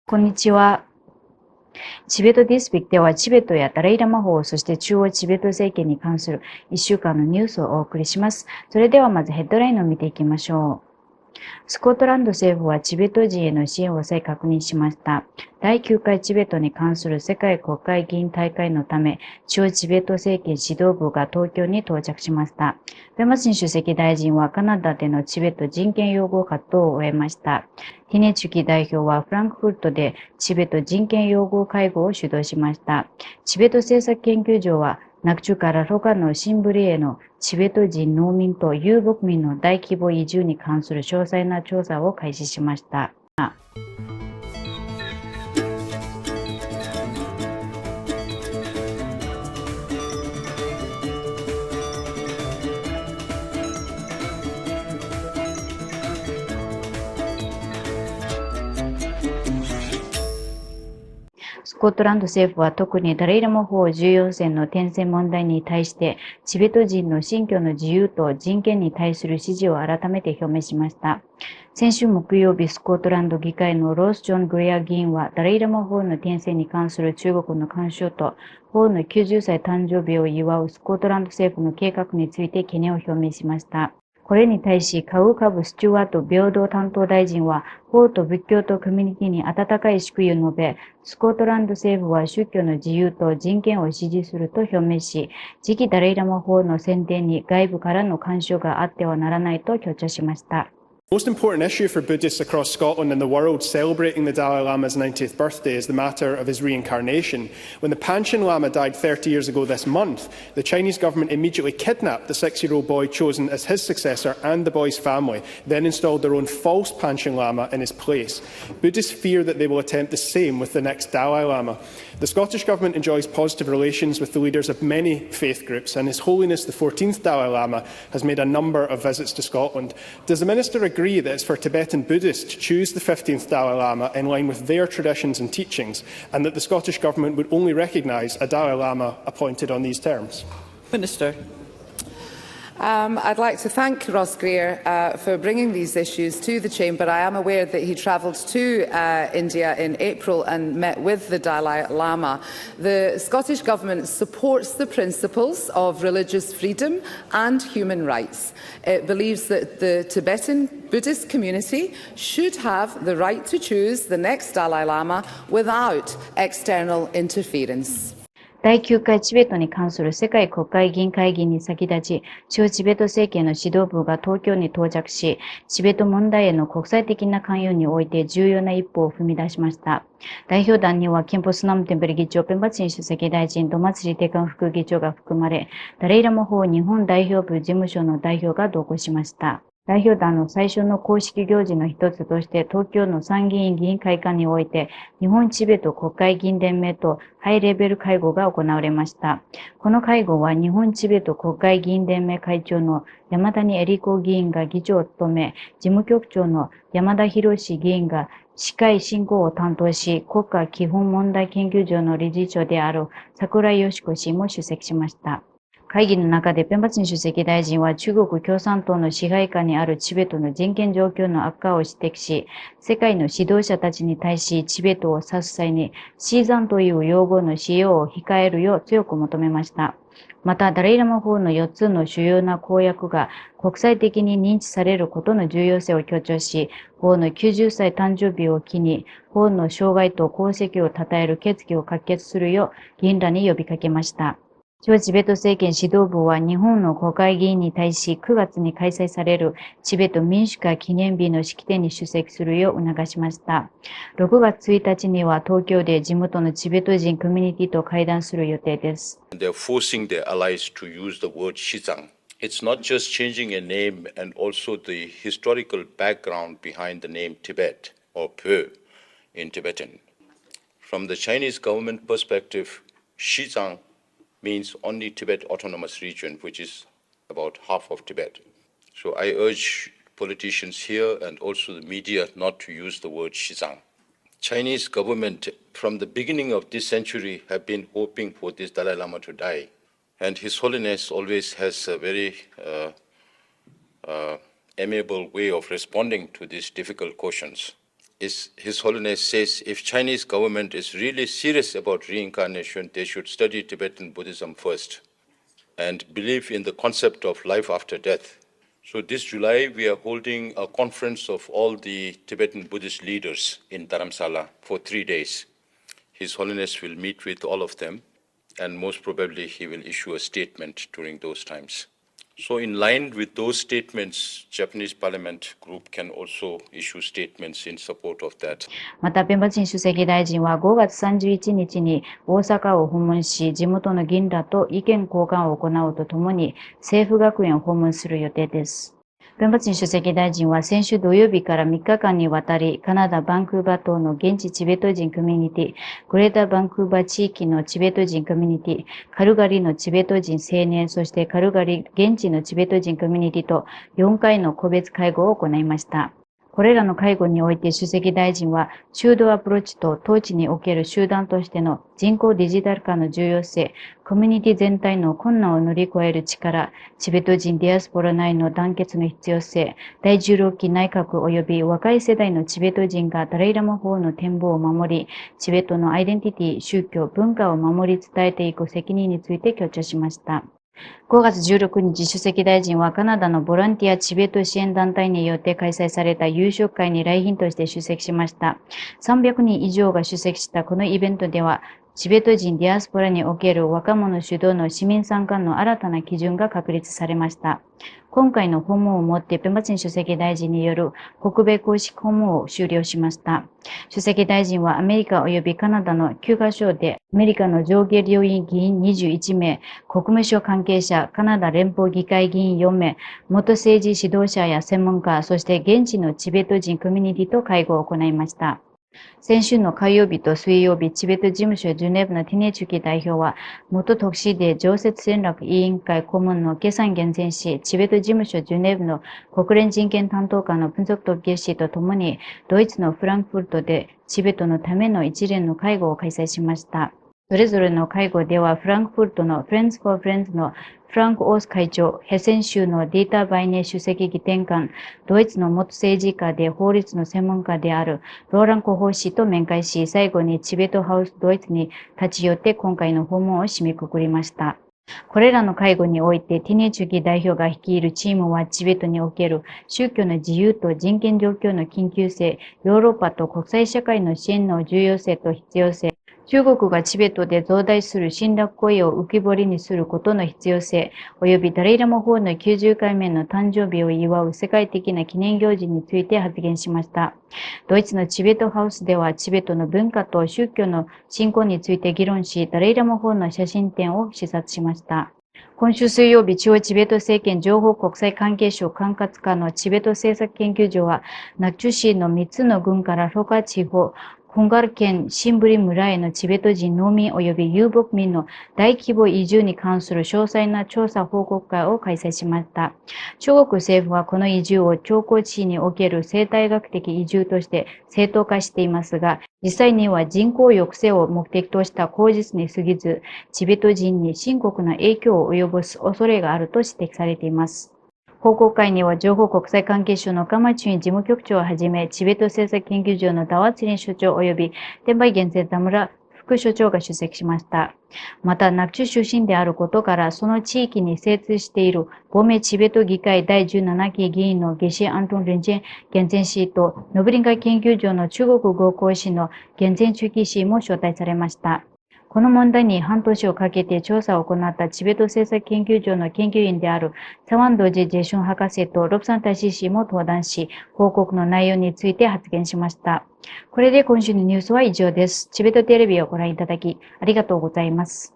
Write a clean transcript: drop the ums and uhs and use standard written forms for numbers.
こんにちは。チベットディスピックではチベットやダライラマ法、そして中央チベット政権に関する1週間のニュースをお送りします。それではまずヘッドラインを見ていきましょう。スコットランド政府はチベット人への支援を再確認しました。第9回チベットに関する世界国会議員大会のため、中央チベット政権指導部が東京に到着しました。ペマシン主席大臣はカナダでのチベット人権擁護活動を終えました。ティネチュキ代表はフランクフルトでチベット人権擁護会合を主導しました。チベット政策研究所はナクチュからロカのシンブリへのチベット人農民と遊牧民の大規模移住に関する詳細な調査を開始しました。スコットランド政府は特にダレイラモ法14選の転戦問題に対して、チベット人の信教の自由と人権に対する支持を改めて表明しました。先週木曜日、スコットランド議会のロース・ジョン・グレア議員は、ダレイラモ法の転戦に関する中国の干渉と、法の90歳誕生日を祝うスコットランド政府の計画について懸念を表明しました。これに対し、カウカブ・スチュワート平等担当大臣は、法と仏教とコミュニティに温かい祝意を述べ、スコットランド政府は宗教の自由と人権を支持すると表明し、次期ダレイラマ法の宣伝に外部からの干渉があってはならないと強調しました。The most important issue for Buddhists across Scotland and the world celebrating the Dalai Lama's 90th birthday is the matter of his reincarnation. When the Panchen Lama died 30 years ago this month, the Chinese government immediately kidnapped the 6-year-old boy chosen as his successor and the boy's family, then installed their own false Panchen Lama in his place. Buddhists fear that they will attempt the same with the next Dalai Lama. The Scottish Government enjoys positive relations with the leaders of many faith groups, and His Holiness the 14th Dalai Lama has made a number of visits to Scotland. Does the Minister agree that it's for Tibetan Buddhists to choose the 15th Dalai Lama in line with their traditions and teachings, and that the Scottish Government would only recognise a Dalai Lama appointed on these terms? Minister. I'd like to thank Ross Greer for bringing these issues to the Chamber. I am aware that he travelled to India in April and met with the Dalai Lama. The Scottish Government supports the principles of religious freedom and human rights. It believes that the Tibetan Buddhist community should have the right to choose the next Dalai Lama without external interference. 第9回チベットに関する世界国会議員会議に先立ち、中央チベット政権の指導部が東京に到着し、チベット問題への国際的な関与において重要な一歩を踏み出しました。代表団には、キンポスナムテンベル議長、ペンバチン主席大臣、ドマツリテカン副議長が含まれ、ダレイラモ法日本代表部事務所の代表が同行しました。代表団の最初の公式行事の一つとして、東京の参議院議員会館において、日本チベット国会議員連盟とハイレベル会合が行われました。この会合は、日本チベット国会議員連盟会長の山谷恵理子議員が議長を務め、事務局長の山田博議員が司会進行を担当し、国家基本問題研究所の理事長である桜井義子氏も出席しました。会議の中でペンバチン主席大臣は中国共産党の支配下にあるチベットの人権状況の悪化を指摘し、世界の指導者たちに対しチベットを指す際にシーザンという用語の使用を控えるよう強く求めました。また、ダレイラマ法の4つの主要な公約が国際的に認知されることの重要性を強調し、法の90歳誕生日を機に、法の障害と功績を称える決議を可決するよう議員らに呼びかけました。中央チベット政権指導部は日本の国会議員に対し9月に開催されるチベット民主化記念日の式典に出席するよう促しました。6月1日には東京で地元のチベット人コミュニティと会談する予定です。They're forcing their allies to use the word Xizang. It's not just changing a name and also the historical background behind the name Tibet or Pö in Tibetan. From the Chinese government perspective, Xizang means only Tibet Autonomous Region, which is about half of Tibet. So I urge politicians here and also the media not to use the word Xizang. Chinese government from the beginning of this century have been hoping for this Dalai Lama to die. And His Holiness always has a very amiable way of responding to these difficult questions. His Holiness says if Chinese government is really serious about reincarnation, they should study Tibetan Buddhism first and believe in the concept of life after death. So this July, we are holding a conference of all the Tibetan Buddhist leaders in Dharamsala for 3 days. His Holiness will meet with all of them, and most probably he will issue a statement during those times. So in line with those statements, Japanese Parliament group can also issue statements in support of that. また、ペンバチン主席大臣は5月31日に大阪を訪問し、地元の議員らと意見交換を行うとともに、政府学園を訪問する予定です。ペンバチン主席大臣は先週土曜日から3日間にわたり、カナダ・バンクーバー島の現地チベト人コミュニティ、グレーター・バンクーバー地域のチベト人コミュニティ、カルガリーのチベト人青年、そしてカルガリー現地のチベト人コミュニティと4回の個別会合を行いました。これらの会合において主席大臣は、中道アプローチと統治における集団としての人口デジタル化の重要性、コミュニティ全体の困難を乗り越える力、チベト人ディアスポラ内の団結の必要性、第16期内閣及び若い世代のチベト人がダライラマ法の展望を守り、チベットのアイデンティティ、宗教、文化を守り伝えていく責任について強調しました。5月16日、主席大臣はカナダのボランティアチベット支援団体によって開催された夕食会に来賓として出席しました。300人以上が出席したこのイベントでは、チベット人ディアスポラにおける若者主導の市民参加の新たな基準が確立されました。今回の訪問をもってペンバチン主席大臣による北米公式訪問を終了しました。主席大臣はアメリカ及びカナダの9カ所でアメリカの上下両院議員21名、国務省関係者、カナダ連邦議会議員4名、元政治指導者や専門家、そして現地のチベット人コミュニティと会合を行いました。先週の火曜日と水曜日、チベット事務所ジュネーブのティネチュキ代表は、元特使で常設連絡委員会顧問のケサン厳選し、チベット事務所ジュネーブの国連人権担当官のプンソクトゲシとともに、ドイツのフランクフルトでチベットのための一連の会合を開催しました。それぞれの会合では、フランクフルトの Friends for Friends のフランク・オース会長、ヘセン州のディーター・バイネ首席議典官、ドイツの元政治家で法律の専門家であるローランコ法師と面会し、最後にチベットハウスドイツに立ち寄って今回の訪問を締めくくりました。これらの会合において、ティネチュキ代表が率いるチームはチベットにおける宗教の自由と人権状況の緊急性、ヨーロッパと国際社会の支援の重要性と必要性、中国がチベットで増大する侵略行為を浮き彫りにすることの必要性、及びダライラマ法の90回目の誕生日を祝う世界的な記念行事について発言しました。ドイツのチベットハウスではチベットの文化と宗教の振興について議論し、ダライラマ法の写真展を視察しました。今週水曜日、中央チベット政権情報国際関係省管轄下のチベット政策研究所は、ナチュ市の3つの郡からロカ地方、コンガル県シンブリ村へのチベット人農民及び遊牧民の大規模移住に関する詳細な調査報告会を開催しました。中国政府はこの移住を長江地における生態学的移住として正当化していますが、実際には人口抑制を目的とした口実に過ぎず、チベット人に深刻な影響を及ぼす恐れがあると指摘されています。報告会には情報国際関係省のカマチュイン事務局長をはじめ、チベット政策研究所のダワツリン所長及び、テンバイゲンセン田村副所長が出席しました。また、ナクチュ出身であることから、その地域に精通している、亡命チベット議会第17期議員のゲシアントン・レンジェン・ゲンゼン氏と、ノブリンカ研究所の中国語講師のゲンゼン・チュキ氏も招待されました。この問題に半年をかけて調査を行ったチベット政策研究所の研究員であるサワンドジ・ジェシュン博士とロブサンタシ氏も登壇し、報告の内容について発言しました。これで今週のニュースは以上です。チベットテレビをご覧いただきありがとうございます。